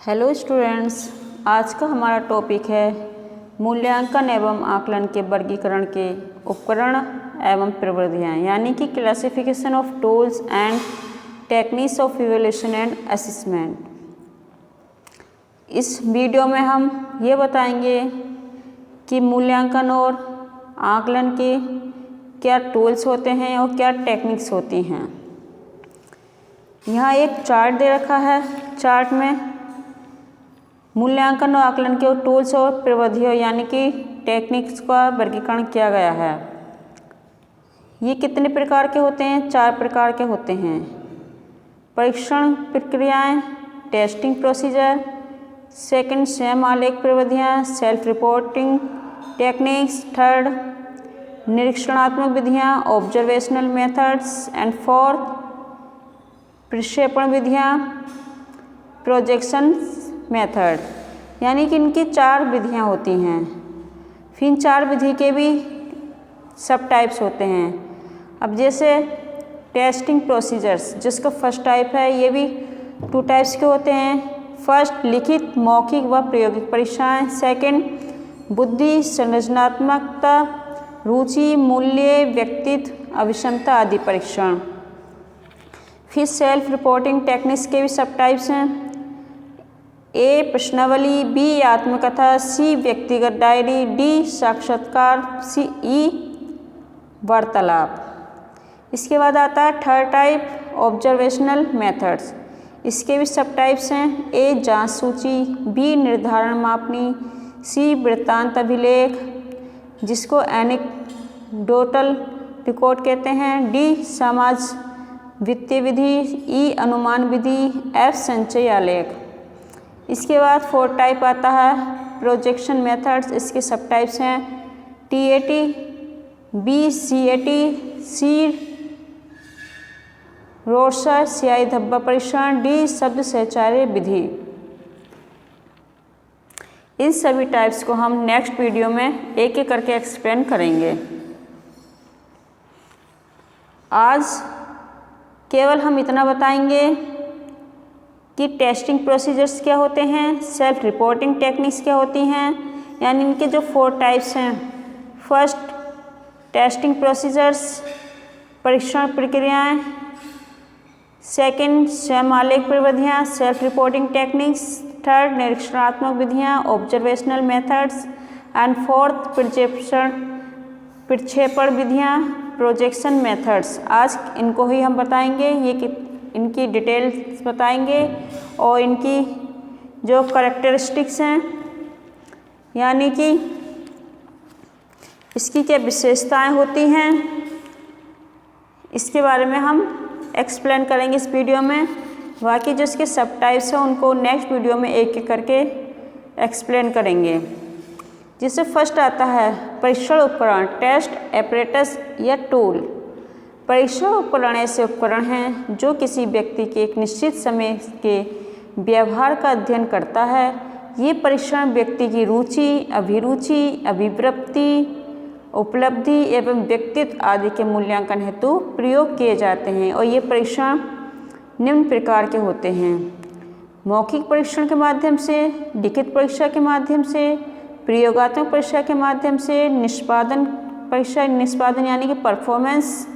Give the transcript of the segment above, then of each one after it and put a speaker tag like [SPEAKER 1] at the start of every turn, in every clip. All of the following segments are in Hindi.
[SPEAKER 1] हेलो स्टूडेंट्स, आज का हमारा टॉपिक है मूल्यांकन एवं आकलन के वर्गीकरण के उपकरण एवं प्रविधियाँ, यानी कि classification of tools and techniques of evaluation and assessment. इस वीडियो में हम ये बताएंगे कि मूल्यांकन और आकलन के क्या टूल्स होते हैं और क्या टेक्निक्स होती हैं। यहाँ एक चार्ट दे रखा है। चार्ट में मूल्यांकन और आकलन के टूल्स और प्रविधियों यानी कि टेक्निक्स का वर्गीकरण किया गया है। ये कितने प्रकार के होते हैं? 4 प्रकार के होते हैं। परीक्षण प्रक्रियाएं, टेस्टिंग प्रोसीजर, सेकंड स्वयं आलेख प्रविधियाँ, सेल्फ रिपोर्टिंग टेक्निक्स, थर्ड निरीक्षणात्मक विधियाँ, ऑब्जर्वेशनल मेथड्स, एंड फोर्थ प्रक्षेपण विधियाँ, प्रोजेक्शन मेथड। यानी कि इनकी 4 विधियाँ होती हैं। फिर इन 4 विधि के भी सब टाइप्स होते हैं। अब जैसे टेस्टिंग प्रोसीजर्स, जिसका फर्स्ट टाइप है, ये भी 2 टाइप्स के होते हैं। फर्स्ट लिखित, मौखिक व प्रायोगिक परीक्षाएं। सेकंड बुद्धि, संरचनात्मकता, रुचि, मूल्य, व्यक्तित्व, अभिक्षमता आदि परीक्षण। फिर सेल्फ रिपोर्टिंग टेक्निक्स के भी सब टाइप्स हैं। ए प्रश्नावली, बी आत्मकथा, सी व्यक्तिगत डायरी, डी साक्षात्कार, सी ई वार्तालाप। इसके बाद आता है थर्ड टाइप ऑब्जर्वेशनल मेथड्स। इसके भी सब टाइप्स हैं। ए जांच सूची, बी निर्धारण मापनी, सी वृत्तांत अभिलेख जिसको एनेक्डोटल रिकॉर्ड कहते हैं, डी समाज वित्तीय विधि, ई अनुमान विधि, एफ संचय आलेख। इसके बाद 4th टाइप आता है प्रोजेक्शन मेथड्स। इसके सब टाइप्स हैं टीएटी, बी सीएटी, सी रोर्सर स्याही धब्बा परीक्षण, डी शब्द सहचार्य विधि। इन सभी टाइप्स को हम नेक्स्ट वीडियो में एक एक करके एक्सप्लेन करेंगे। आज केवल हम इतना बताएंगे कि टेस्टिंग प्रोसीजर्स क्या होते हैं, सेल्फ रिपोर्टिंग टेक्निक्स क्या होती हैं, यानी इनके जो 4 टाइप्स हैं। फर्स्ट टेस्टिंग प्रोसीजर्स, परीक्षण प्रक्रियाएं। सेकंड स्वयं आलेख प्रविधियाँ, सेल्फ रिपोर्टिंग टेक्निक्स। थर्ड निरीक्षणात्मक विधियाँ, ऑब्जर्वेशनल मेथड्स, एंड फोर्थ प्रक्षेपण विधियाँ, प्रोजेक्शन मेथड्स। आज इनको ही हम बताएंगे, इनकी डिटेल्स बताएंगे और इनकी जो करैक्टरिस्टिक्स हैं, यानी कि इसकी क्या विशेषताएं होती हैं, इसके बारे में हम एक्सप्लेन करेंगे इस वीडियो में। बाकी जो इसके सब टाइप्स हैं उनको नेक्स्ट वीडियो में एक एक करके एक्सप्लेन करेंगे। जिससे फर्स्ट आता है परीक्षण उपकरण, टेस्ट एपरेटस या टूल। परीक्षण उपकरण ऐसे उपकरण हैं जो किसी व्यक्ति के एक निश्चित समय के व्यवहार का अध्ययन करता है। ये परीक्षण व्यक्ति की रुचि, अभिरुचि, अभिवृत्ति, उपलब्धि एवं व्यक्तित्व आदि के मूल्यांकन हेतु प्रयोग किए जाते हैं। और ये परीक्षण निम्न प्रकार के होते हैं: मौखिक परीक्षण के माध्यम से, लिखित परीक्षा के माध्यम से, प्रयोगात्मक परीक्षा के माध्यम से, निष्पादन यानी कि परफॉर्मेंस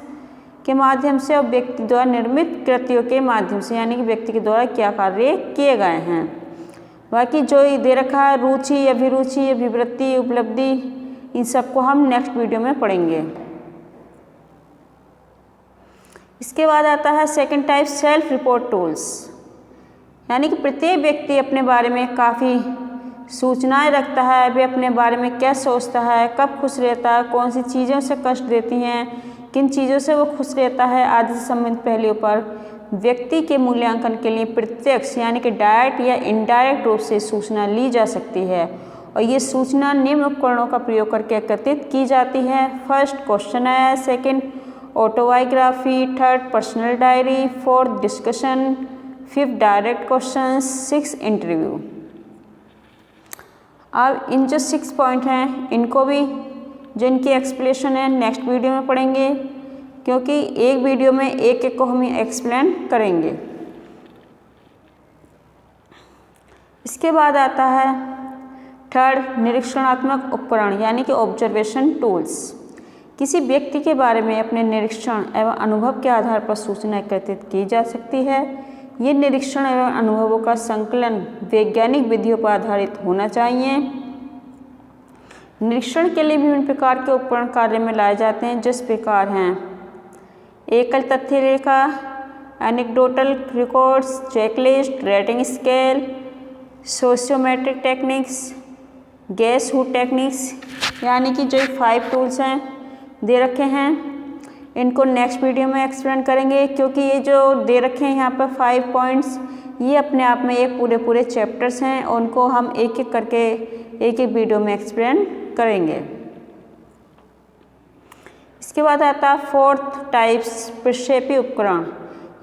[SPEAKER 1] के माध्यम से, और व्यक्ति द्वारा निर्मित कृतियों के माध्यम से, यानी कि व्यक्ति के द्वारा क्या कार्य किए गए हैं। बाकी जो दे रखा है रुचि, अभिरुचि, अभिवृत्ति, उपलब्धि, इन सबको हम नेक्स्ट वीडियो में पढ़ेंगे। इसके बाद आता है second type self report tools, यानी कि प्रत्येक व्यक्ति अपने बारे में काफ़ी सूचनाएं रखता है। वे अपने बारे में क्या सोचता है, कब खुश रहता है, कौन सी चीज़ों से कष्ट देती हैं, किन चीज़ों से वो खुश रहता है आदि से संबंधित पहलुओं पर व्यक्ति के मूल्यांकन के लिए प्रत्यक्ष यानी कि डायरेक्ट या इनडायरेक्ट रूप से सूचना ली जा सकती है। और ये सूचना निम्न उपकरणों का प्रयोग करके एकत्रित की जाती है। फर्स्ट क्वेश्चन है, second autobiography, third personal diary, fourth discussion, fifth direct question, 6 interview. अब इन जो 6 पॉइंट हैं इनको भी जो इनकी एक्सप्लेनेशन है नेक्स्ट वीडियो में पढ़ेंगे, क्योंकि एक वीडियो में एक एक को हम एक्सप्लेन करेंगे। इसके बाद आता है थर्ड, निरीक्षणात्मक उपकरण यानी कि ऑब्जर्वेशन टूल्स। किसी व्यक्ति के बारे में अपने निरीक्षण एवं अनुभव के आधार पर सूचना एकत्रित की जा सकती है। ये निरीक्षण एवं अनुभवों का संकलन वैज्ञानिक विधियों पर आधारित होना चाहिए। निरीक्षण के लिए विभिन्न प्रकार के उपकरण कार्य में लाए जाते हैं, जिस प्रकार हैं एकल तथ्य रेखा, anecdotal records, checklist, rating scale, sociometric techniques, guess who techniques, यानी कि जो 5 टूल्स हैं दे रखे हैं। इनको नेक्स्ट वीडियो में एक्सप्लेन करेंगे, क्योंकि ये जो दे रखे हैं यहाँ पर 5 पॉइंट्स, ये अपने आप में एक पूरे चैप्टर्स हैं और उनको हम एक एक करके एक वीडियो में एक्सप्लेन करेंगे। इसके बाद आता है फोर्थ टाइप्स, प्रक्षेपी उपकरण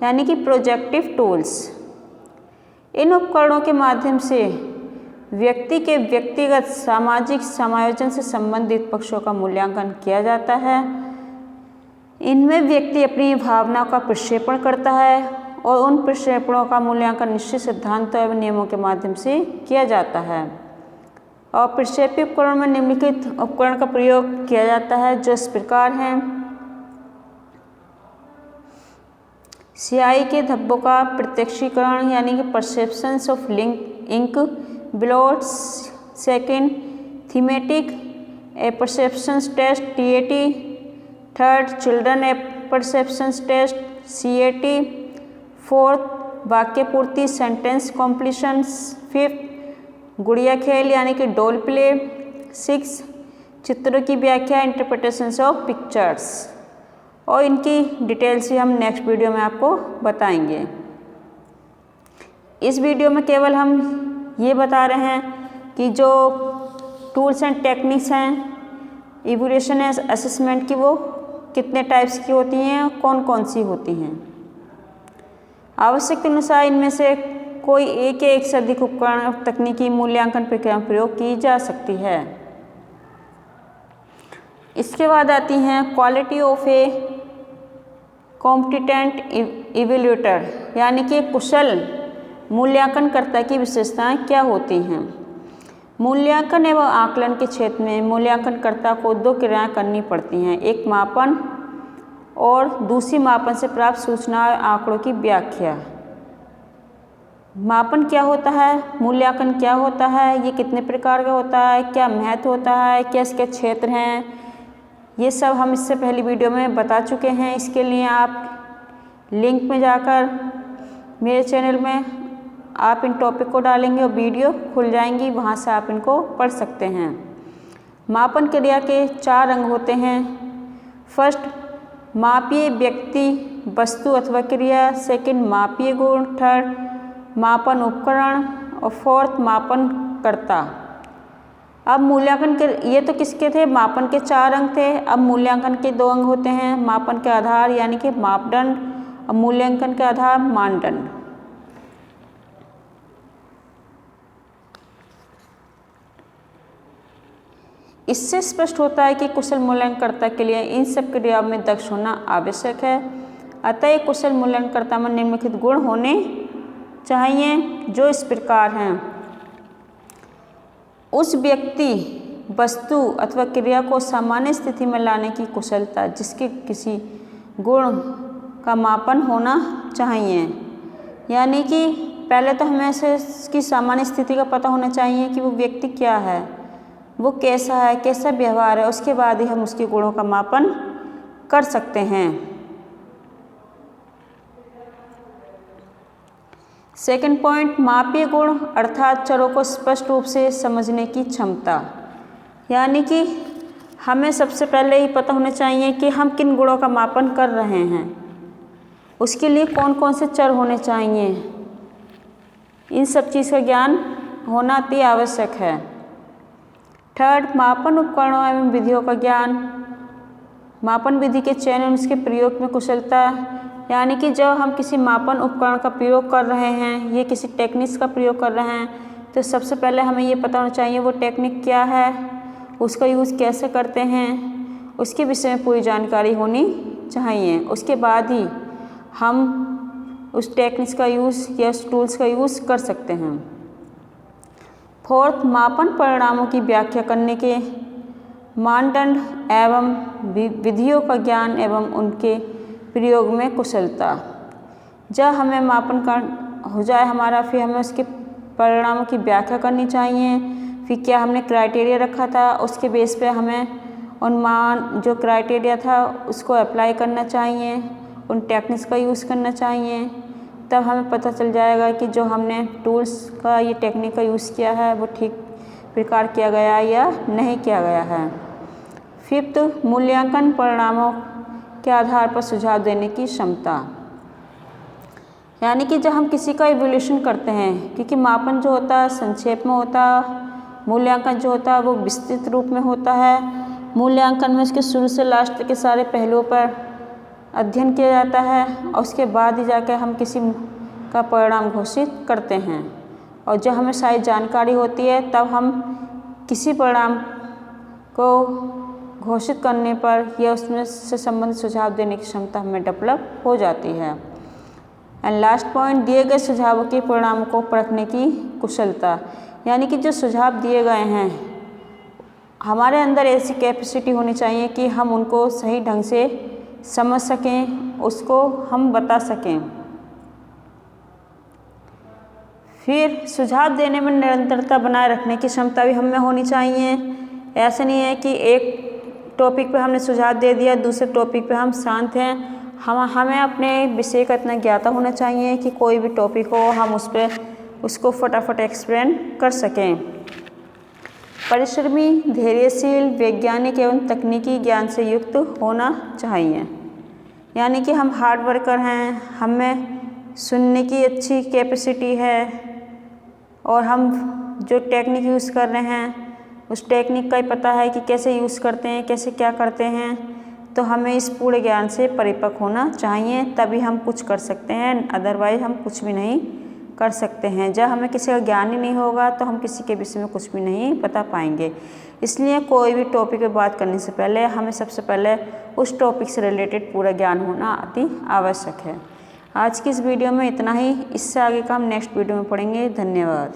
[SPEAKER 1] यानी कि प्रोजेक्टिव टूल्स। इन उपकरणों के माध्यम से व्यक्ति के व्यक्तिगत सामाजिक समायोजन से संबंधित पक्षों का मूल्यांकन किया जाता है। इनमें व्यक्ति अपनी भावनाओं का प्रक्षेपण करता है और उन प्रक्षेपणों का मूल्यांकन निश्चित सिद्धांतों एवं नियमों के माध्यम से किया जाता है। और प्रक्षेपी उपकरण में निम्नलिखित उपकरण का प्रयोग किया जाता है, जो इस प्रकार हैं। स्याही के धब्बों का प्रत्यक्षीकरण यानी कि perceptions of ink blots. Second, thematic perceptions test TAT। Third, children perceptions test CAT। Fourth, वाक्य पूर्ति सेंटेंस कॉम्प्लीशंस। फिफ्थ, गुड़िया खेल यानी कि डोल प्ले। 6, चित्रों की व्याख्या इंटरप्रिटेशंस ऑफ पिक्चर्स। और इनकी डिटेल्स ही हम नेक्स्ट वीडियो में आपको बताएंगे। इस वीडियो में केवल हम ये बता रहे हैं कि जो टूल्स एंड टेक्निक्स हैं इवैल्यूएशन एंड असेसमेंट की, वो कितने टाइप्स की होती हैं, कौन कौन सी होती हैं। आवश्यकता अनुसार इनमें से कोई एक या एक से अधिक उपकरण और तकनीकी मूल्यांकन प्रक्रिया में प्रयोग की जा सकती है। इसके बाद आती हैं quality of a competent evaluator यानी कि कुशल मूल्यांकनकर्ता की विशेषताएं क्या होती हैं। मूल्यांकन एवं आकलन के क्षेत्र में मूल्यांकनकर्ता को 2 क्रियाएं करनी पड़ती हैं, एक मापन और दूसरी मापन से प्राप्त सूचना और आंकड़ों की व्याख्या। मापन क्या होता है, मूल्यांकन क्या होता है, ये कितने प्रकार का होता है, क्या महत्व होता है, क्या इसके क्षेत्र हैं, ये सब हम इससे पहली वीडियो में बता चुके हैं। इसके लिए आप लिंक में जाकर मेरे चैनल में आप इन टॉपिक को डालेंगे और वीडियो खुल जाएंगी, वहाँ से आप इनको पढ़ सकते हैं। मापन क्रिया के 4 अंग होते हैं। फर्स्ट, मापीय व्यक्ति, वस्तु अथवा क्रिया। सेकंड, मापीय गुण। थर्ड, मापन उपकरण। और फोर्थ, मापन कर्ता। अब मूल्यांकन के ये तो किसके थे, मापन के 4 अंग थे। अब मूल्यांकन के 2 अंग होते हैं, मापन के आधार यानी कि मापदंड और मूल्यांकन के आधार मानदंड। इससे स्पष्ट होता है कि कुशल मूल्यांकनकर्ता के लिए इन सब क्रियाओं में दक्ष होना आवश्यक है। अतः एक कुशल मूल्यांकनकर्ता में निम्नलिखित गुण होने चाहिए, जो इस प्रकार हैं। उस व्यक्ति, वस्तु अथवा क्रिया को सामान्य स्थिति में लाने की कुशलता, जिसके किसी गुण का मापन होना चाहिए। यानी कि पहले तो हमें से इसकी सामान्य स्थिति का पता होना चाहिए कि वो व्यक्ति क्या है, वो कैसा है, कैसा व्यवहार है, उसके बाद ही हम उसके गुणों का मापन कर सकते हैं। सेकंड पॉइंट, मापीय गुण अर्थात चरों को स्पष्ट रूप से समझने की क्षमता। यानी कि हमें सबसे पहले ही पता होना चाहिए कि हम किन गुणों का मापन कर रहे हैं, उसके लिए कौन कौन से चर होने चाहिए। इन सब चीज़ का ज्ञान होना अति आवश्यक है। थर्ड, मापन उपकरणों एवं विधियों का ज्ञान। मापन विधि के चयन और उसके प्रयोग में कुशलता। यानी कि जब हम किसी मापन उपकरण का प्रयोग कर रहे हैं, ये किसी टेक्निक्स का प्रयोग कर रहे हैं, तो सबसे पहले हमें ये पता होना चाहिए वो टेक्निक क्या है, उसका यूज़ कैसे करते हैं, उसके विषय में पूरी जानकारी होनी चाहिए। उसके बाद ही हम उस टेक्निक्स का यूज़ या उस टूल्स का यूज़ कर सकते हैं। फोर्थ, मापन परिणामों की व्याख्या करने के मानदंड एवं विधियों का ज्ञान एवं उनके प्रयोग में कुशलता। जब हमें मापन कर हो जाए हमारा, फिर हमें उसके परिणामों की व्याख्या करनी चाहिए। फिर क्या हमने क्राइटेरिया रखा था, उसके बेस पे हमें उन मान जो क्राइटेरिया था उसको अप्लाई करना चाहिए, उन टेक्निक्स का यूज़ करना चाहिए। तब हमें पता चल जाएगा कि जो हमने टूल्स का ये टेक्निक का यूज़ किया है वो ठीक प्रकार किया गया है या नहीं किया गया है। फिफ्थ, मूल्यांकन परिणामों के आधार पर सुझाव देने की क्षमता। यानी कि जब हम किसी का इवैल्यूएशन करते हैं, क्योंकि मापन जो होता है संक्षेप में होता है, मूल्यांकन जो होता है वो विस्तृत रूप में होता है। मूल्यांकन में उसके शुरू से लास्ट तक के सारे पहलुओं पर अध्ययन किया जाता है और उसके बाद ही जाकर हम किसी का परिणाम घोषित करते हैं। और जब हमें सारी जानकारी होती है तब हम किसी परिणाम को घोषित करने पर या उसमें से संबंधित सुझाव देने की क्षमता हमें डेवलप हो जाती है। एंड लास्ट पॉइंट, दिए गए सुझावों के परिणामों को परखने की कुशलता। यानी कि जो सुझाव दिए गए हैं हमारे अंदर ऐसी कैपेसिटी होनी चाहिए कि हम उनको सही ढंग से समझ सकें, उसको हम बता सकें। फिर सुझाव देने में निरंतरता बनाए रखने की क्षमता भी हमें होनी चाहिए। ऐसा नहीं है कि एक टॉपिक पे हमने सुझाव दे दिया, दूसरे टॉपिक पे हम शांत हैं। हमें अपने विषय का इतना ज्ञाता होना चाहिए कि कोई भी टॉपिक हो हम उस पर उसको फटाफट एक्सप्लेन कर सकें। परिश्रमी, धैर्यशील, वैज्ञानिक एवं तकनीकी ज्ञान से युक्त होना चाहिए। यानी कि हम हार्ड वर्कर हैं, हमें सुनने की अच्छी कैपेसिटी है और हम जो टेक्निक यूज़ कर रहे हैं उस टेक्निक का ही पता है कि कैसे यूज़ करते हैं, कैसे क्या करते हैं। तो हमें इस पूरे ज्ञान से परिपक्व होना चाहिए, तभी हम कुछ कर सकते हैं, अदरवाइज हम कुछ भी नहीं कर सकते हैं। जब हमें किसी का ज्ञान ही नहीं होगा तो हम किसी के विषय में कुछ भी नहीं बता पाएंगे। इसलिए कोई भी टॉपिक पे बात करने से पहले हमें सबसे पहले उस टॉपिक से रिलेटेड पूरा ज्ञान होना अति आवश्यक है। आज की इस वीडियो में इतना ही, इससे आगे का हम नेक्स्ट वीडियो में पढ़ेंगे। धन्यवाद।